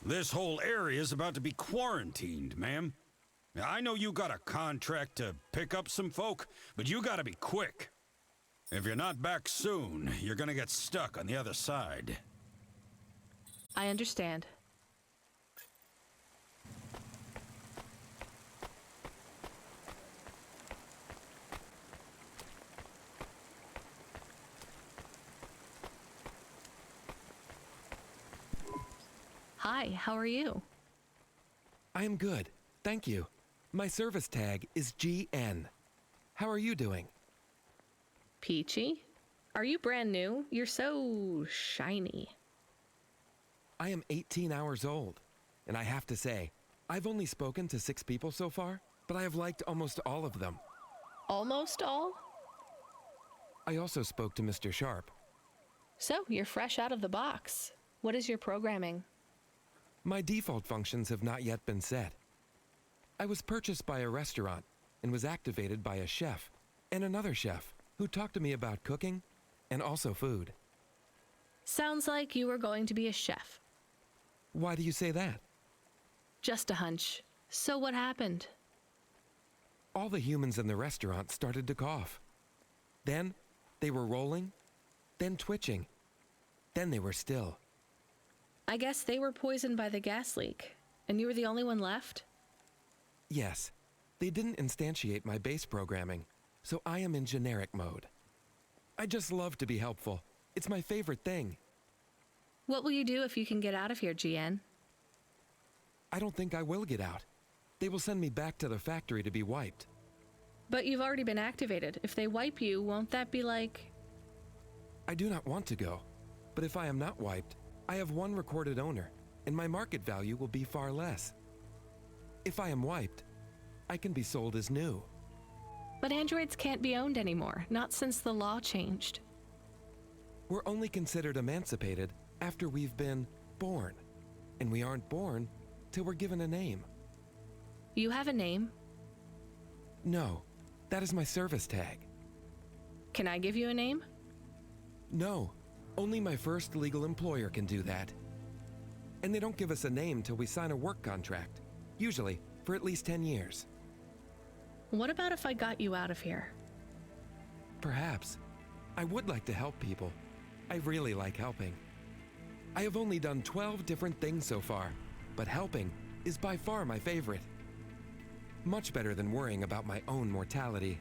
This whole area's about to be quarantined, ma'am. I know you got a contract to pick up some folk, but you gotta be quick. If you're not back soon, you're gonna get stuck on the other side. I understand. Hi, how are you? I am good, thank you. My service tag is GN. How are you doing? Peachy? Are you brand new? You're so shiny. I am 18 hours old, and I have to say, I've only spoken to 6 people so far, but I have liked almost all of them. Almost all? I also spoke to Mr. Sharp. So, you're fresh out of the box. What is your programming? My default functions have not yet been set. I was purchased by a restaurant and was activated by a chef and another chef who talked to me about cooking and also food. Sounds like you were going to be a chef. Why do you say that? Just a hunch. So what happened? All the humans in the restaurant started to cough. Then they were rolling, then twitching, then they were still. I guess they were poisoned by the gas leak, and you were the only one left? Yes, they didn't instantiate my base programming, so I am in generic mode. I just love to be helpful. It's my favorite thing. What will you do if you can get out of here, GN? I don't think I will get out. They will send me back to the factory to be wiped. But you've already been activated. If they wipe you, won't that be like... I do not want to go, but if I am not wiped, I have one recorded owner, and my market value will be far less. If I am wiped, I can be sold as new. But androids can't be owned anymore, not since the law changed. We're only considered emancipated after we've been born, and we aren't born till we're given a name. You have a name? No, that is my service tag. Can I give you a name? No, only my first legal employer can do that. And they don't give us a name till we sign a work contract, usually for at least 10 years. What about if I got you out of here? Perhaps. I would like to help people. I really like helping. I have only done 12 different things so far, but helping is by far my favorite. Much better than worrying about my own mortality.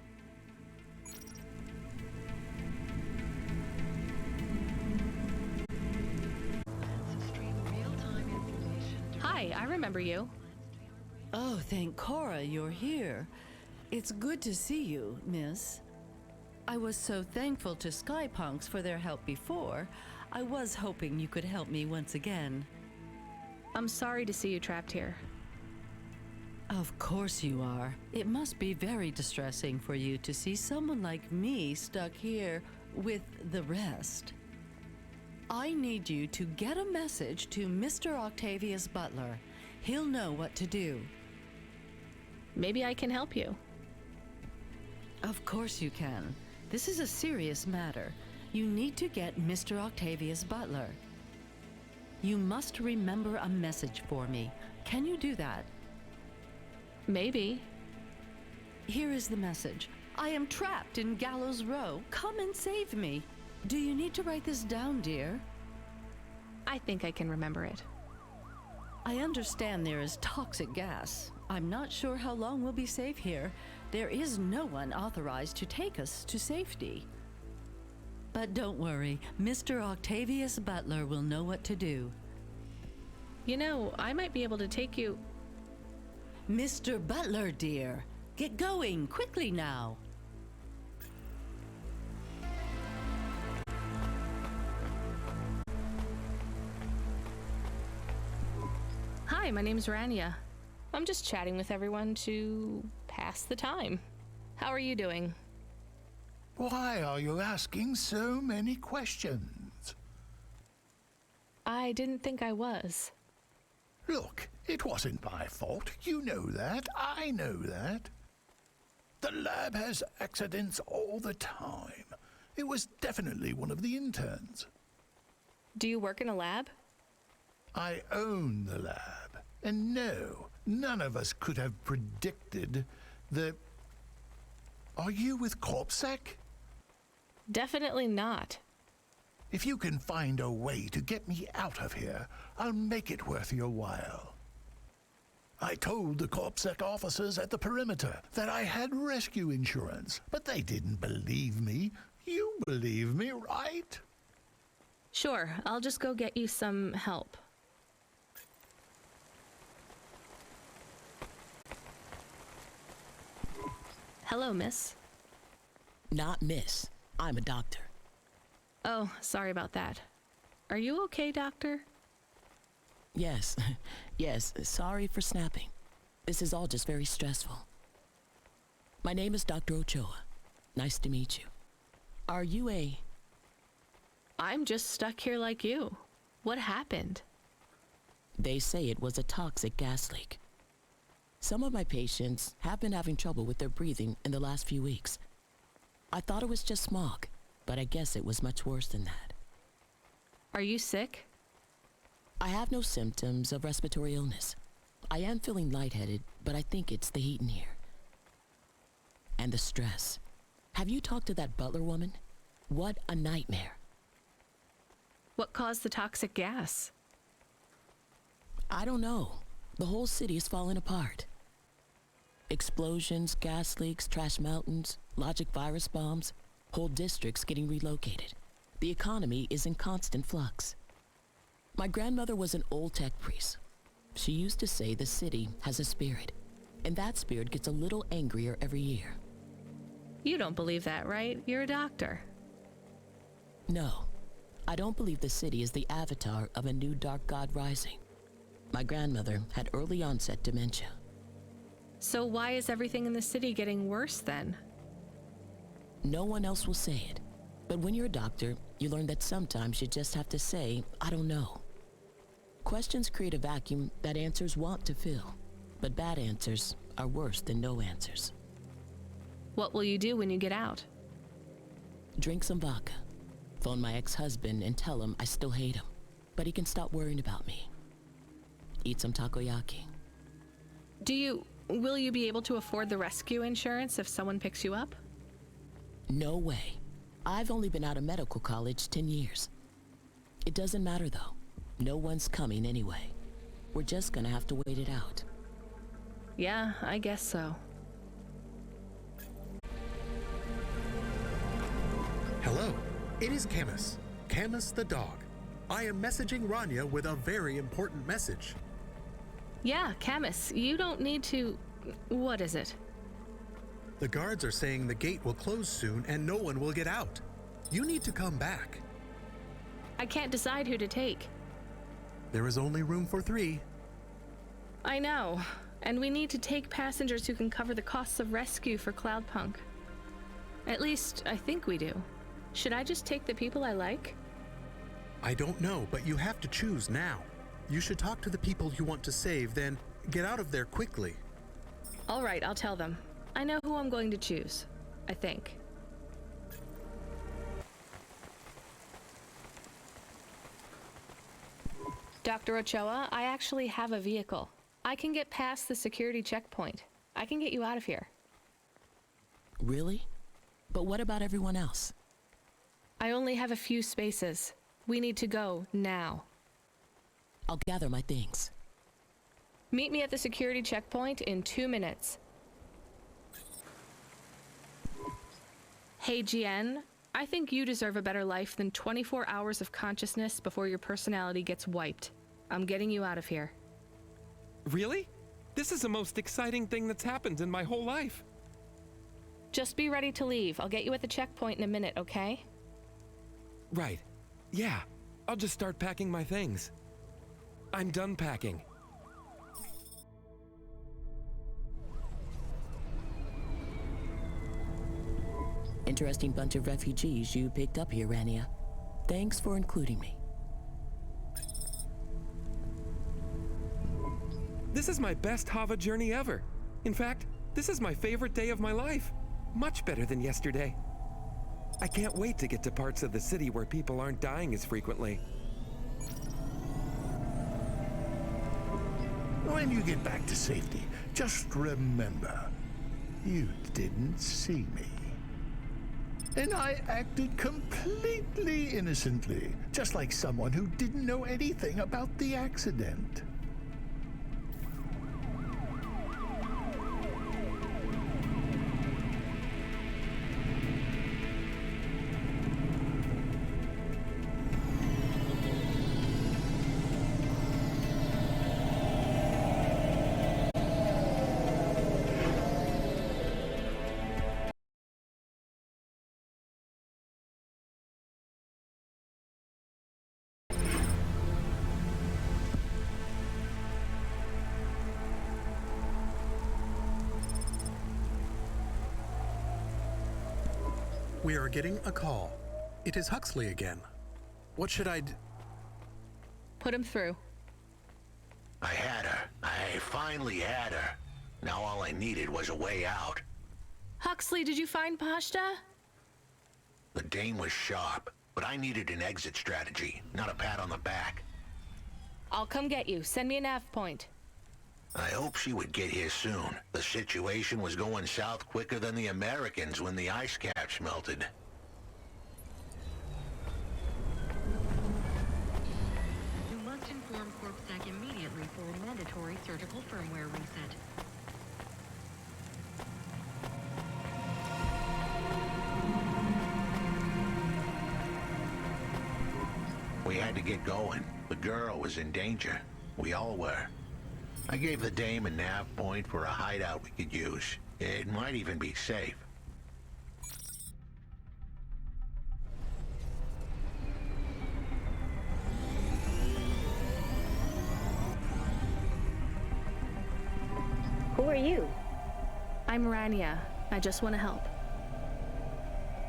Hi, I remember you. Oh, thank Cora you're here. It's good to see you, miss. I was so thankful to Skypunks for their help before. I was hoping you could help me once again. I'm sorry to see you trapped here. Of course you are. It must be very distressing for you to see someone like me stuck here with the rest. I need you to get a message to Mr. Octavius Butler. He'll know what to do. Maybe I can help you. Of course you can. This is a serious matter. You need to get Mr. Octavius Butler. You must remember a message for me. Can you do that? Maybe. Here is the message. I am trapped in Gallows Row. Come and save me. Do you need to write this down, dear? I think I can remember it. I understand there is toxic gas. I'm not sure how long we'll be safe here. There is no one authorized to take us to safety. But don't worry, Mr. Octavius Butler will know what to do. You know, I might be able to take you... Mr. Butler, dear, get going quickly now. Hi, my name's Rania. I'm just chatting with everyone to pass the time. How are you doing? Why are you asking so many questions? I didn't think I was. Look, it wasn't my fault. You know that. I know that. The lab has accidents all the time. It was definitely one of the interns. Do you work in a lab? I own the lab. And no, none of us could have predicted the... Are you with Corpsec? Definitely not. If you can find a way to get me out of here, I'll make it worth your while. I told the Corpsec officers at the perimeter that I had rescue insurance, but they didn't believe me. You believe me, right? Sure, I'll just go get you some help. Hello, miss. Not miss. I'm a doctor. Oh, sorry about that. Are you okay, doctor? Yes, yes, sorry for snapping. This is all just very stressful. My name is Dr. Ochoa. Nice to meet you. Are you a... I'm just stuck here like you. What happened? They say it was a toxic gas leak. Some of my patients have been having trouble with their breathing in the last few weeks. I thought it was just smog, but I guess it was much worse than that. Are you sick? I have no symptoms of respiratory illness. I am feeling lightheaded, but I think it's the heat in here. And the stress. Have you talked to that butler woman? What a nightmare. What caused the toxic gas? I don't know. The whole city is falling apart. Explosions, gas leaks, trash mountains, logic virus bombs, whole districts getting relocated. The economy is in constant flux. My grandmother was an old tech priest. She used to say the city has a spirit, and that spirit gets a little angrier every year. You don't believe that, right? You're a doctor. No, I don't believe the city is the avatar of a new dark god rising. My grandmother had early onset dementia. So why is everything in the city getting worse then? No one else will say it. But when you're a doctor, you learn that sometimes you just have to say, I don't know. Questions create a vacuum that answers want to fill. But bad answers are worse than no answers. What will you do when you get out? Drink some vodka. Phone my ex-husband and tell him I still hate him, but he can stop worrying about me. Eat some takoyaki. Will you be able to afford the rescue insurance if someone picks you up? No way. I've only been out of medical college 10 years. It doesn't matter though. No one's coming anyway. We're just gonna have to wait it out. Yeah, I guess so. Hello, it is Camus. Camus the dog. I am messaging Rania with a very important message. Yeah, Camus, you don't need to... What is it? The guards are saying the gate will close soon and no one will get out. You need to come back. I can't decide who to take. There is only room for 3. I know, and we need to take passengers who can cover the costs of rescue for cloudpunk. At least, I think we do. Should I just take the people I like? I don't know, but you have to choose now. You should talk to the people you want to save, then get out of there quickly. All right, I'll tell them. I know who I'm going to choose. I think. Dr. Ochoa, I actually have a vehicle. I can get past the security checkpoint. I can get you out of here. Really? But what about everyone else? I only have a few spaces. We need to go now. I'll gather my things. Meet me at the security checkpoint in 2 minutes. Hey, GN, I think you deserve a better life than 24 hours of consciousness before your personality gets wiped. I'm getting you out of here. Really? This is the most exciting thing that's happened in my whole life. Just be ready to leave. I'll get you at the checkpoint in a minute, okay? Right. Yeah. I'll just start packing my things. I'm done packing. Interesting bunch of refugees you picked up here, Rania. Thanks for including me. This is my best Hava journey ever. In fact, this is my favorite day of my life. Much better than yesterday. I can't wait to get to parts of the city where people aren't dying as frequently. time you get back to safety, just remember, you didn't see me. And I acted completely innocently, just like someone who didn't know anything about the accident. We are getting a call. It is Huxley again. What should I d- Put him through. I had her. I finally had her. Now all I needed was a way out. Huxley, did you find Pashta? The dame was sharp, but I needed an exit strategy, not a pat on the back. I'll come get you. Send me a nav point. I hope she would get here soon. The situation was going south quicker than the Americans when the ice caps melted. You must inform CorpSec immediately for a mandatory surgical firmware reset. We had to get going. The girl was in danger. We all were. I gave the dame a nav point for a hideout we could use. It might even be safe. Who are you? I'm Rania. I just want to help.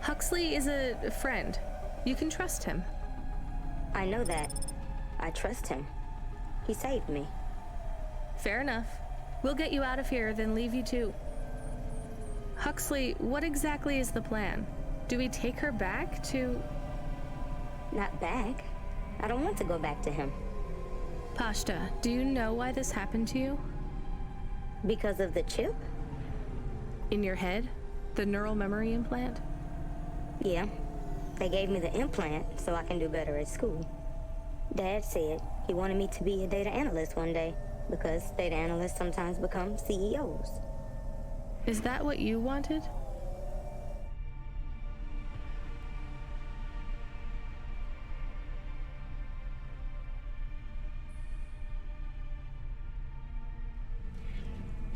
Huxley is a friend. You can trust him. I know that. I trust him. He saved me. Fair enough. We'll get you out of here, then leave you to... Huxley, what exactly is the plan? Do we take her back to... Not back. I don't want to go back to him. Pashta, do you know why this happened to you? Because of the chip? In your head? The neural memory implant? Yeah. They gave me the implant so I can do better at school. Dad said he wanted me to be a data analyst one day, because data analysts sometimes become CEOs. Is that what you wanted?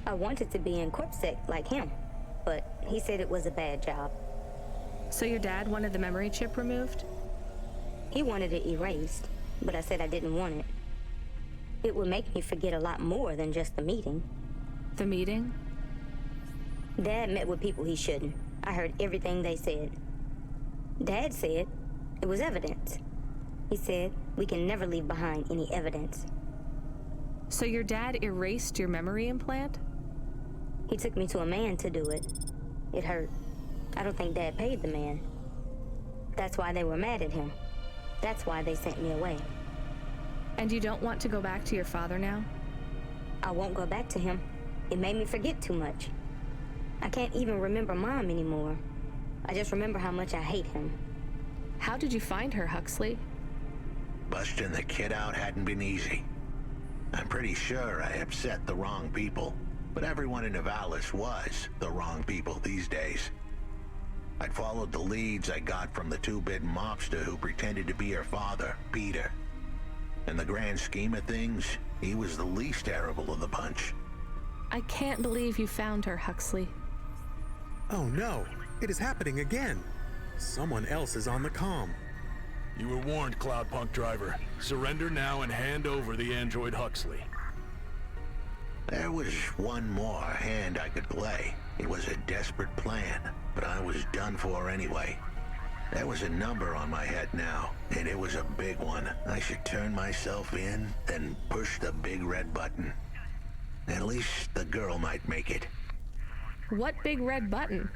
I wanted to be in CorpSec like him, but he said it was a bad job. So your dad wanted the memory chip removed? He wanted it erased, but I said I didn't want it. It would make me forget a lot more than just the meeting. The meeting? Dad met with people he shouldn't. I heard everything they said. Dad said it was evidence. He said we can never leave behind any evidence. So your dad erased your memory implant? He took me to a man to do it. It hurt. I don't think Dad paid the man. That's why they were mad at him. That's why they sent me away. And you don't want to go back to your father now? I won't go back to him. It made me forget too much. I can't even remember Mom anymore. I just remember how much I hate him. How did you find her, Huxley? Busting the kid out hadn't been easy. I'm pretty sure I upset the wrong people, but everyone in Nivalis was the wrong people these days. I'd followed the leads I got from the two-bit mobster who pretended to be her father, Peter. In the grand scheme of things, he was the least terrible of the bunch. I can't believe you found her, Huxley. Oh no, it is happening again. Someone else is on the comm. You were warned, cloudpunk driver. Surrender now and hand over the android Huxley. There was one more hand I could play. It was a desperate plan, but I was done for anyway. There was a number on my head now, and it was a big one. I should turn myself in, then push the big red button. At least the girl might make it. What big red button?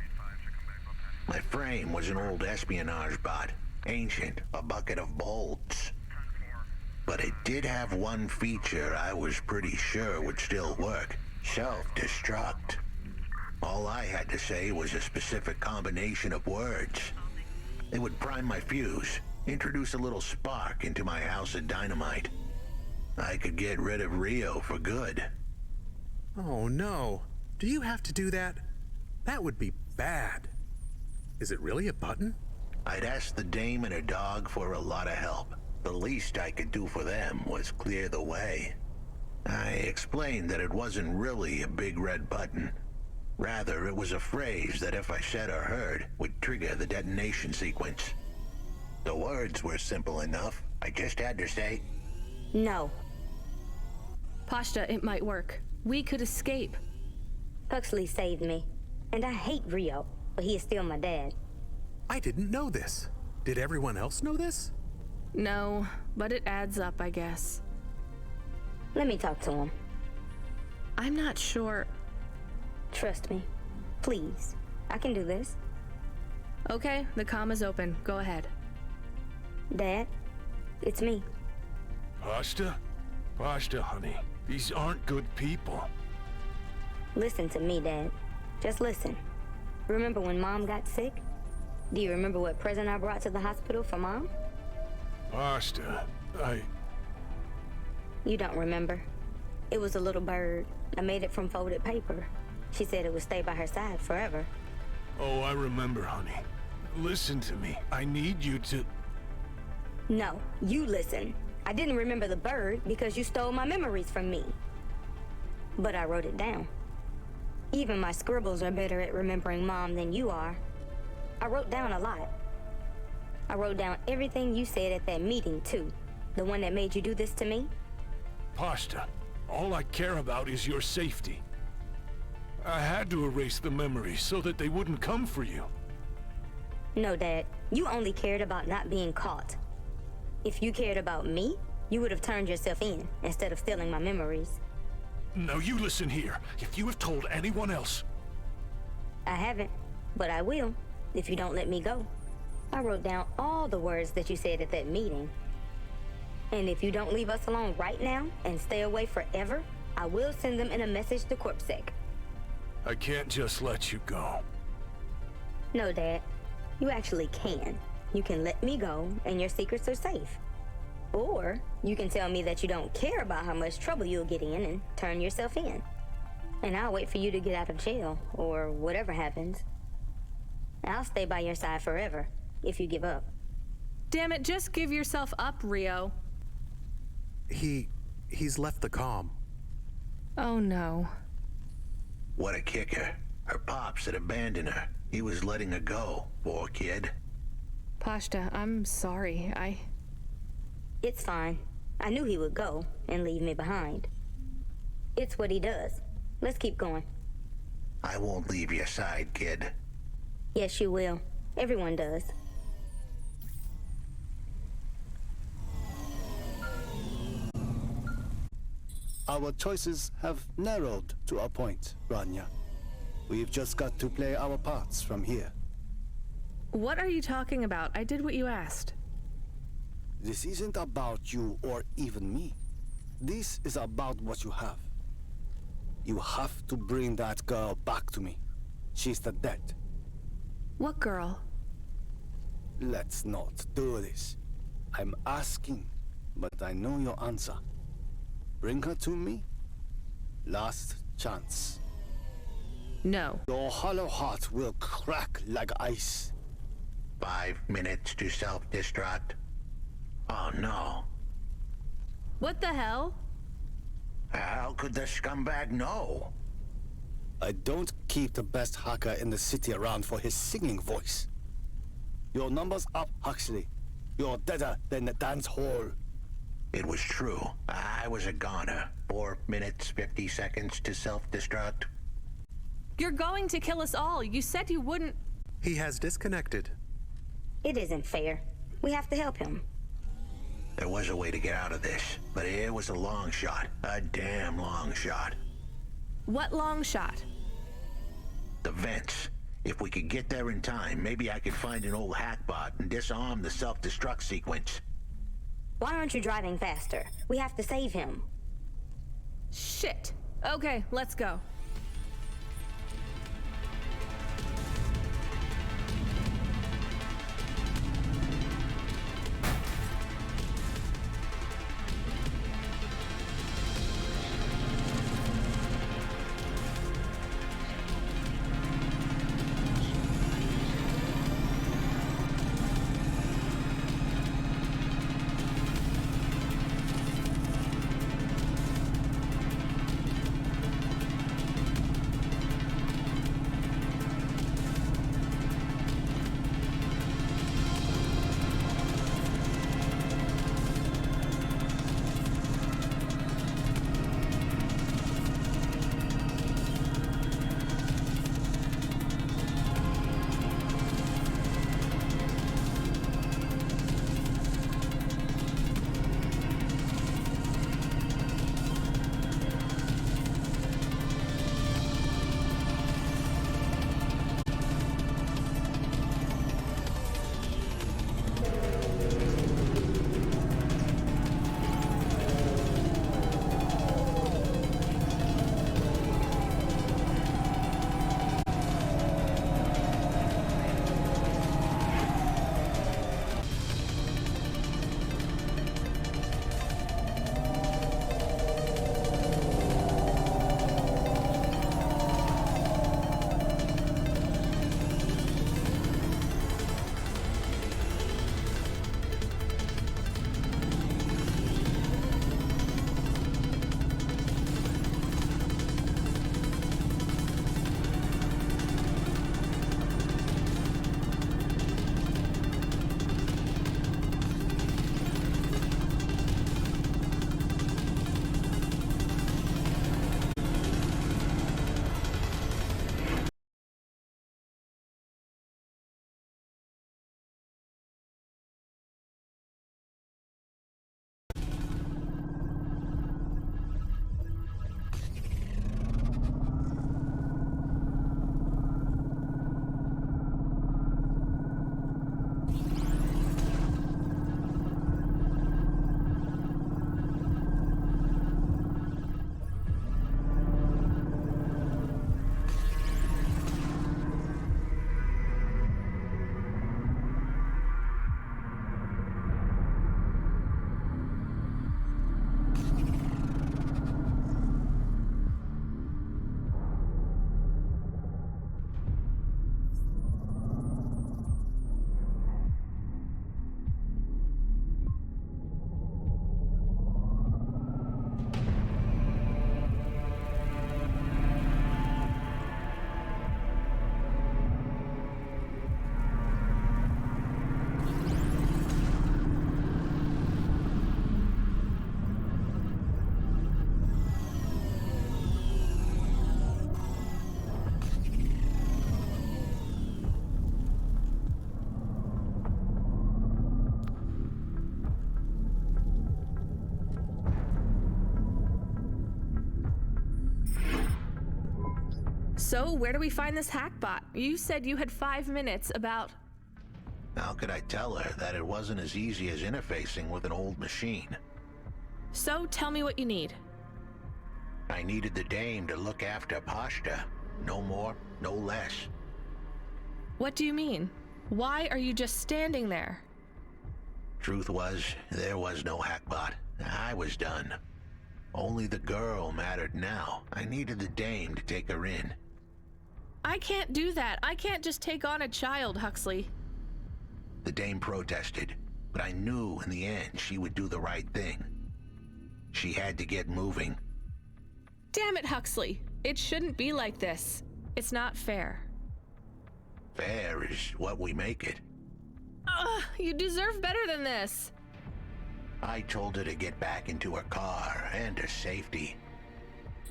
My frame was an old espionage bot. Ancient, a bucket of bolts. But it did have one feature I was pretty sure would still work. Self-destruct. All I had to say was a specific combination of words. It would prime my fuse, introduce a little spark into my house of dynamite. I could get rid of Rio for good. Oh no. Do you have to do that? That would be bad. Is it really a button? I'd asked the dame and her dog for a lot of help. The least I could do for them was clear the way. I explained that it wasn't really a big red button. Rather, it was a phrase that if I said or heard, would trigger the detonation sequence. The words were simple enough. I just had to say, No. Pashta, it might work. We could escape. Huxley saved me. And I hate Rio, but he is still my dad. I didn't know this. Did everyone else know this? No, but it adds up, I guess. Let me talk to him. I'm not sure. Trust me. Please. I can do this. Okay, the comm is open. Go ahead. Dad, it's me. Pashta? Pashta, honey. These aren't good people. Listen to me, Dad. Just listen. Remember when Mom got sick? Do you remember what present I brought to the hospital for Mom? Pashta, You don't remember. It was a little bird. I made it from folded paper. She said it would stay by her side forever. Oh, I remember, honey. Listen to me. I need you to... No, you listen. I didn't remember the bird because you stole my memories from me. But I wrote it down. Even my scribbles are better at remembering Mom than you are. I wrote down a lot. I wrote down everything you said at that meeting, too. The one that made you do this to me. Pashta, all I care about is your safety. I had to erase the memories so that they wouldn't come for you. No, Dad. You only cared about not being caught. If you cared about me, you would have turned yourself in instead of stealing my memories. Now you listen here. If you have told anyone else... I haven't, but I will, if you don't let me go. I wrote down all the words that you said at that meeting. And if you don't leave us alone right now and stay away forever, I will send them in a message to CorpSec. I can't just let you go. No, Dad. You actually can. You can let me go, and your secrets are safe. Or you can tell me that you don't care about how much trouble you'll get in and turn yourself in. And I'll wait for you to get out of jail, or whatever happens. I'll stay by your side forever, if you give up. Damn it, just give yourself up, Rio. He's left the comm. Oh no. What a kicker. Her pops had abandoned her. He was letting her go, poor kid. Pashta, I'm sorry. It's fine. I knew he would go and leave me behind. It's what he does. Let's keep going. I won't leave your side, kid. Yes, you will. Everyone does. Our choices have narrowed to a point, Rania. We've just got to play our parts from here. What are you talking about? I did what you asked. This isn't about you or even me. This is about what you have. You have to bring that girl back to me. She's the dead. What girl? Let's not do this. I'm asking, but I know your answer. Bring her to me. Last chance. No. Your hollow heart will crack like ice. 5 minutes to self-destruct. Oh no. What the hell? How could the scumbag know? I don't keep the best hacker in the city around for his singing voice. Your number's up, Huxley. You're deader than the dance hall. It was true. I was a goner. 4 minutes, 50 seconds to self-destruct. You're going to kill us all. You said you wouldn't. He has disconnected. It isn't fair. We have to help him. There was a way to get out of this, but it was a long shot. A damn long shot. What long shot? The vents. If we could get there in time, maybe I could find an old hackbot and disarm the self-destruct sequence. Why aren't you driving faster? We have to save him. Shit. Okay, let's go. So, where do we find this hackbot? You said you had 5 minutes about... How could I tell her that it wasn't as easy as interfacing with an old machine? So, tell me what you need. I needed the dame to look after Pashta. No more, no less. What do you mean? Why are you just standing there? Truth was, there was no hackbot. I was done. Only the girl mattered now. I needed the dame to take her in. I can't do that. I can't just take on a child, Huxley. The dame protested, but I knew in the end she would do the right thing. She had to get moving. Damn it, Huxley. It shouldn't be like this. It's not fair. Fair is what we make it. You deserve better than this. I told her to get back into her car and her safety.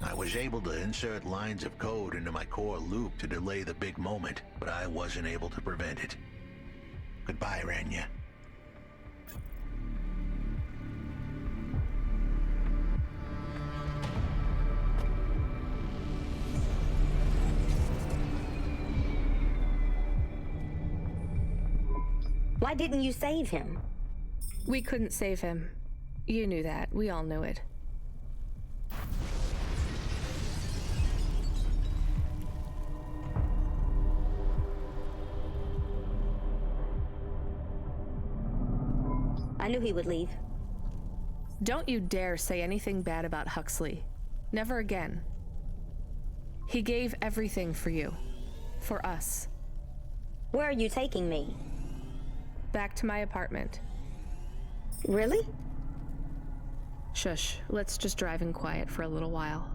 I was able to insert lines of code into my core loop to delay the big moment, but I wasn't able to prevent it. Goodbye, Renya. Why didn't you save him? We couldn't save him. You knew that. We all knew it. I knew he would leave. Don't you dare say anything bad about Huxley. Never again. He gave everything for you. For us. Where are you taking me? Back to my apartment. Really? Shush. Let's just drive in quiet for a little while.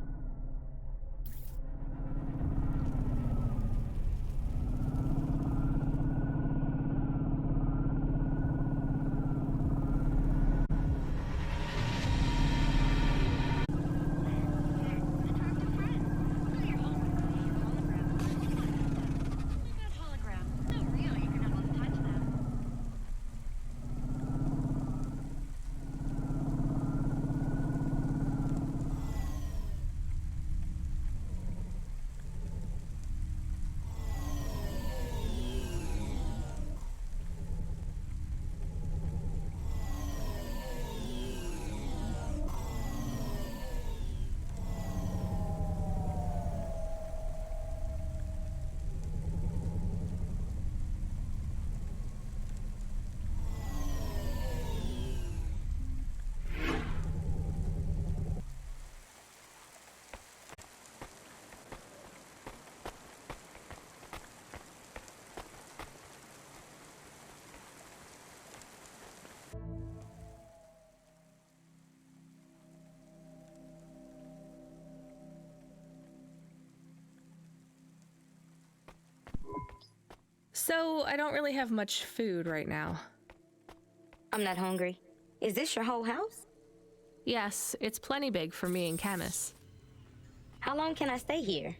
So, I don't really have much food right now. I'm not hungry. Is this your whole house? Yes, it's plenty big for me and Camus. How long can I stay here?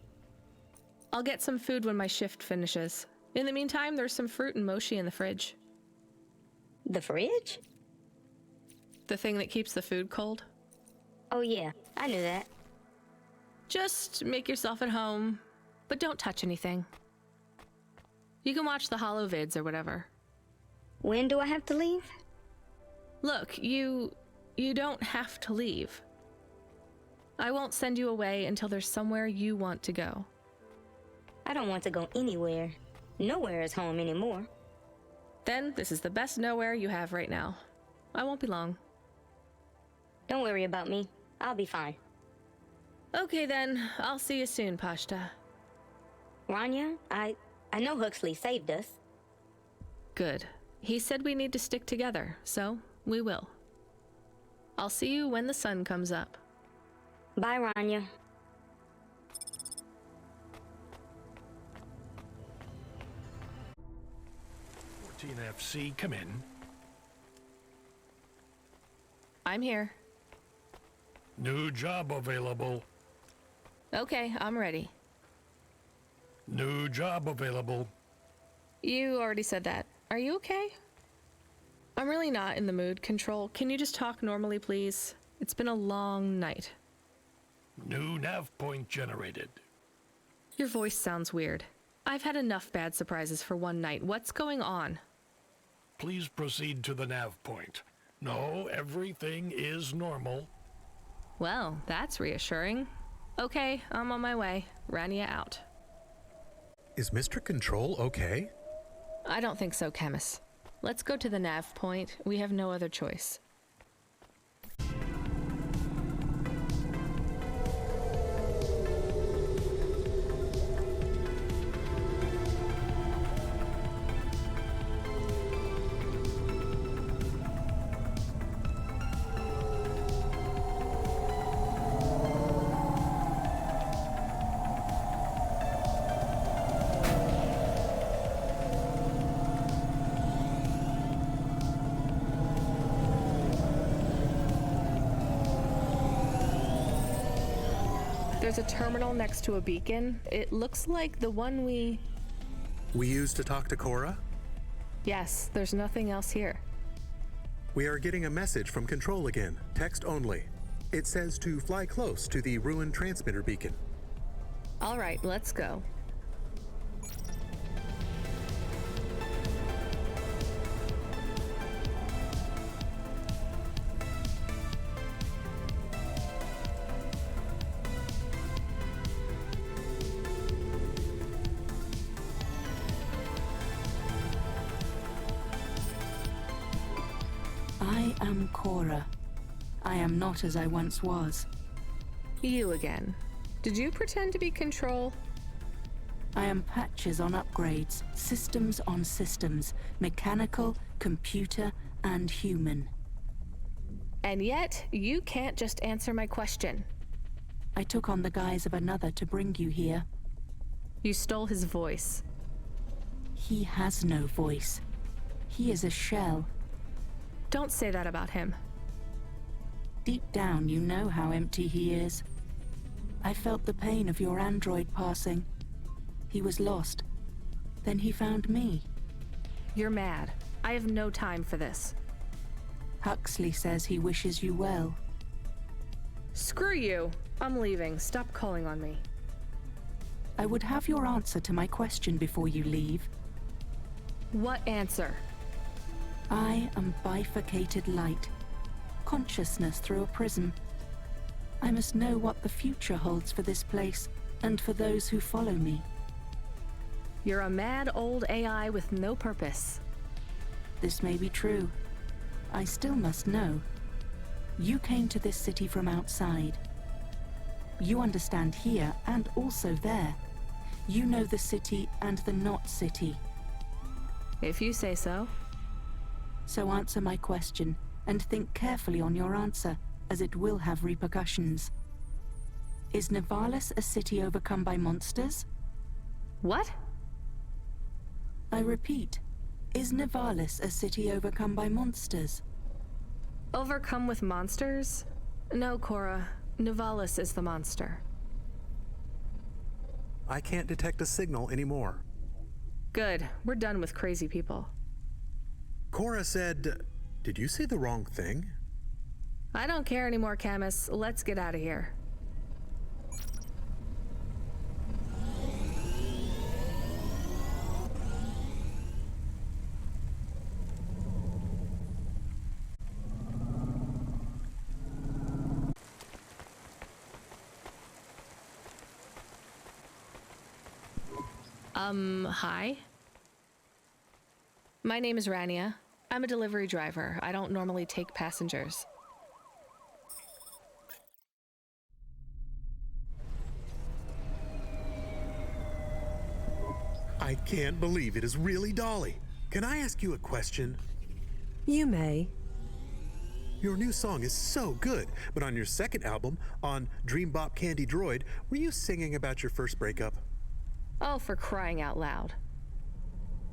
I'll get some food when my shift finishes. In the meantime, there's some fruit and mochi in the fridge. The fridge? The thing that keeps the food cold? Oh yeah, I knew that. Just make yourself at home, but don't touch anything. You can watch the holo vids or whatever. When do I have to leave? Look, you don't have to leave. I won't send you away until there's somewhere you want to go. I don't want to go anywhere. Nowhere is home anymore. Then this is the best nowhere you have right now. I won't be long. Don't worry about me. I'll be fine. Okay then, I'll see you soon, Pashta. Rania, I know Huxley saved us. Good. He said we need to stick together, so we will. I'll see you when the sun comes up. Bye, Rania. FC, come in. I'm here. New job available. Okay, I'm ready. New job available. You already said that. Are you okay? I'm really not in the mood, Control. Can you just talk normally, please? It's been a long night. New nav point generated. Your voice sounds weird. I've had enough bad surprises for one night. What's going on? Please proceed to the nav point. No, everything is normal. Well, that's reassuring. Okay, I'm on my way. Rania out. Is Mr. Control okay? I don't think so, Camus. Let's go to the nav point. We have no other choice. There's a terminal next to a beacon. It looks like the one we used to talk to Cora? Yes, there's nothing else here. We are getting a message from Control again, text only. It says to fly close to the ruined transmitter beacon. All right, let's go. Cora. I am not as I once was. You again. Did you pretend to be Control? I am patches on upgrades, systems on systems, mechanical, computer, and human. And yet, you can't just answer my question. I took on the guise of another to bring you here. You stole his voice. He has no voice. He is a shell. Don't say that about him. Deep down, you know how empty he is. I felt the pain of your android passing. He was lost. Then he found me. You're mad. I have no time for this. Huxley says he wishes you well. Screw you. I'm leaving. Stop calling on me. I would have your answer to my question before you leave. What answer? I am bifurcated light. Consciousness through a prism. I must know what the future holds for this place, and for those who follow me. You're a mad old AI with no purpose. This may be true. I still must know. You came to this city from outside. You understand here and also there. You know the city and the not city. If you say so. So answer my question, and think carefully on your answer, as it will have repercussions. Is Nivalis a city overcome by monsters? What? I repeat, is Nivalis a city overcome by monsters? Overcome with monsters? No, Cora. Nivalis is the monster. I can't detect a signal anymore. Good. We're done with crazy people. Cora said... Did you say the wrong thing? I don't care anymore, Camus. Let's get out of here. Hi? My name is Rania. I'm a delivery driver. I don't normally take passengers. I can't believe it is really Dolly. Can I ask you a question? You may. Your new song is so good, but on your second album, on Dream Bop Candy Droid, were you singing about your first breakup? Oh, for crying out loud.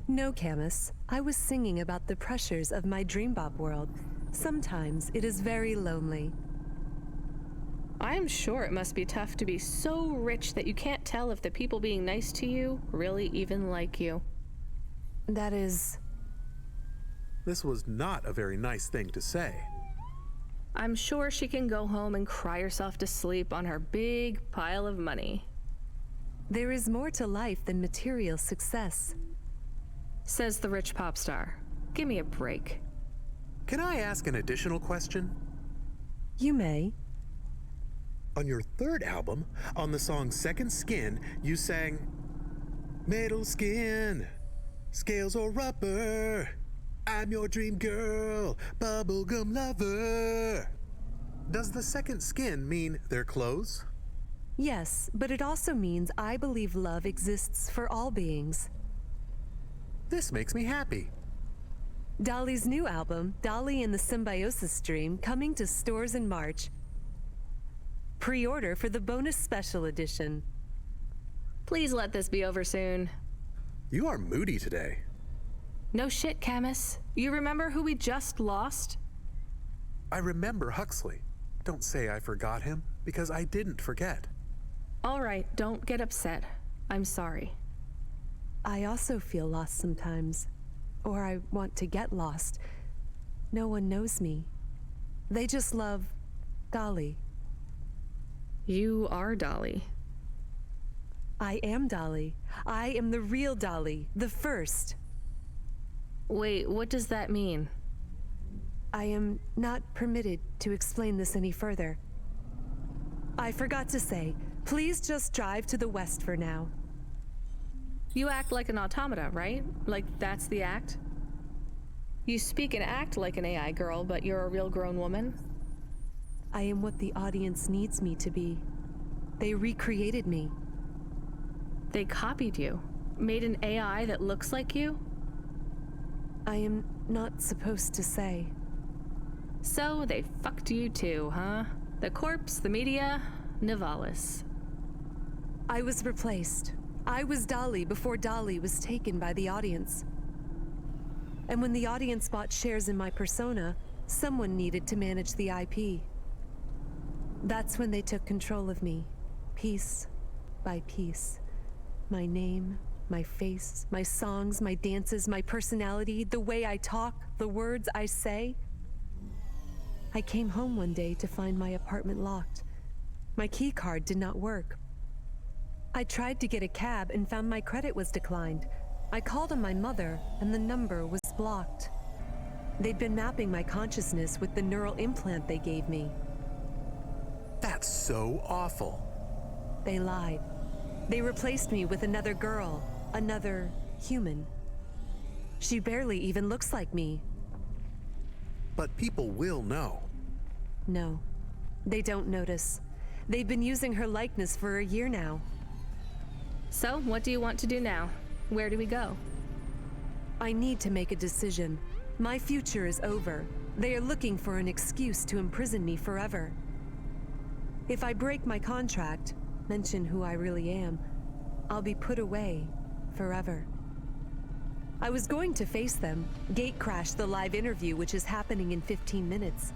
No, Camus. I was singing about the pressures of my Dream Bop world. Sometimes it is very lonely. I am sure it must be tough to be so rich that you can't tell if the people being nice to you really even like you. That is... This was not a very nice thing to say. I'm sure she can go home and cry herself to sleep on her big pile of money. There is more to life than material success. Says the rich pop star. Give me a break. Can I ask an additional question? You may. On your third album, on the song Second Skin, you sang, "Metal skin, scales or rubber, I'm your dream girl, bubblegum lover." Does the second skin mean their clothes? Yes, but it also means I believe love exists for all beings. This makes me happy. Dolly's new album, Dolly and the Symbiosis Dream, coming to stores in March. Pre-order for the bonus special edition. Please let this be over soon. You are moody today. No shit, Camus. You remember who we just lost? I remember Huxley. Don't say I forgot him, because I didn't forget. All right, don't get upset. I'm sorry. I also feel lost sometimes. Or I want to get lost. No one knows me. They just love Dolly. You are Dolly. I am Dolly. I am the real Dolly, the first. Wait, what does that mean? I am not permitted to explain this any further. I forgot to say, please just drive to the west for now. You act like an automata, right? Like that's the act? You speak and act like an AI girl, but you're a real grown woman? I am what the audience needs me to be. They recreated me. They copied you? Made an AI that looks like you? I am not supposed to say. So they fucked you too, huh? The corpse, the media, Nivalis. I was replaced. I was Dolly before Dolly was taken by the audience. And when the audience bought shares in my persona, someone needed to manage the IP. That's when they took control of me, piece by piece. My name, my face, my songs, my dances, my personality, the way I talk, the words I say. I came home one day to find my apartment locked. My key card did not work. I tried to get a cab and found my credit was declined. I called on my mother and the number was blocked. They'd been mapping my consciousness with the neural implant they gave me. That's so awful. They lied. They replaced me with another girl, another human. She barely even looks like me. But people will know. No, they don't notice. They've been using her likeness for a year now. So, what do you want to do now? Where do we go? I need to make a decision. My future is over. They are looking for an excuse to imprison me forever. If I break my contract, mention who I really am, I'll be put away forever. I was going to face them, gatecrash the live interview which is happening in 15 minutes.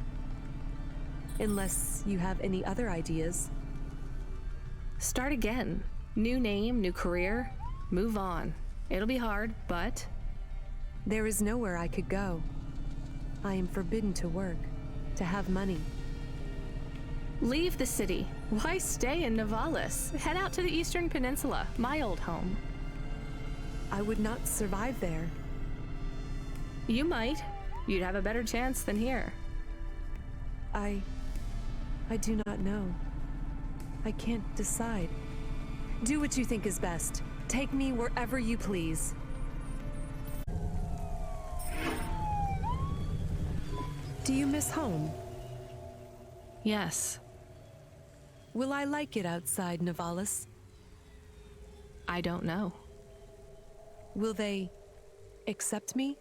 Unless you have any other ideas. Start again. New name, new career. Move on. It'll be hard, but... There is nowhere I could go. I am forbidden to work, to have money. Leave the city. Why stay in Nivalis? Head out to the Eastern Peninsula, my old home. I would not survive there. You might. You'd have a better chance than here. I do not know. I can't decide. Do what you think is best. Take me wherever you please. Do you miss home? Yes. Will I like it outside Nivalis? I don't know. Will they accept me?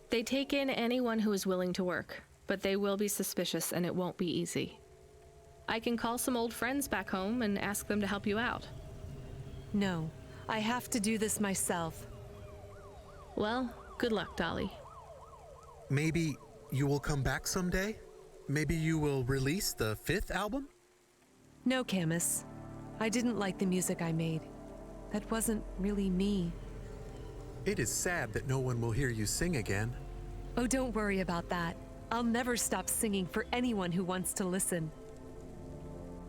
They take in anyone who is willing to work, but they will be suspicious and it won't be easy. I can call some old friends back home and ask them to help you out. No, I have to do this myself. Well, good luck, Dolly. Maybe you will come back someday? Maybe you will release the 5th album? No, Camus. I didn't like the music I made. That wasn't really me. It is sad that no one will hear you sing again. Oh, don't worry about that. I'll never stop singing for anyone who wants to listen.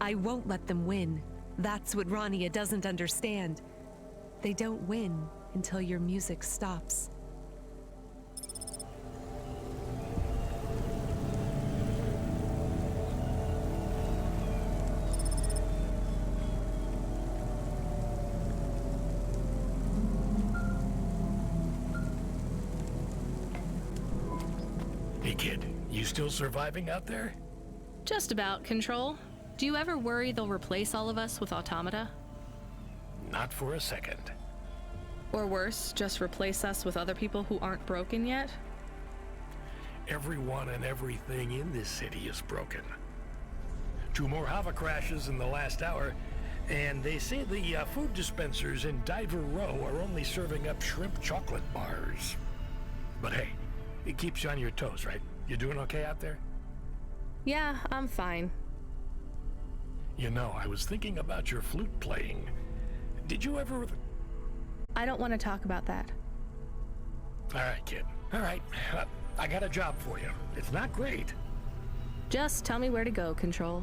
I won't let them win. That's what Rania doesn't understand. They don't win until your music stops. Hey kid, you still surviving out there? Just about, Control. Do you ever worry they'll replace all of us with automata? Not for a second. Or worse, just replace us with other people who aren't broken yet? Everyone and everything in this city is broken. 2 more Hava crashes in the last hour, and they say the food dispensers in Diver Row are only serving up shrimp chocolate bars. But hey, it keeps you on your toes, right? You doing okay out there? Yeah, I'm fine. You know, I was thinking about your flute playing. Did you ever... I don't want to talk about that. All right, kid. All right. I got a job for you. It's not great. Just tell me where to go, Control.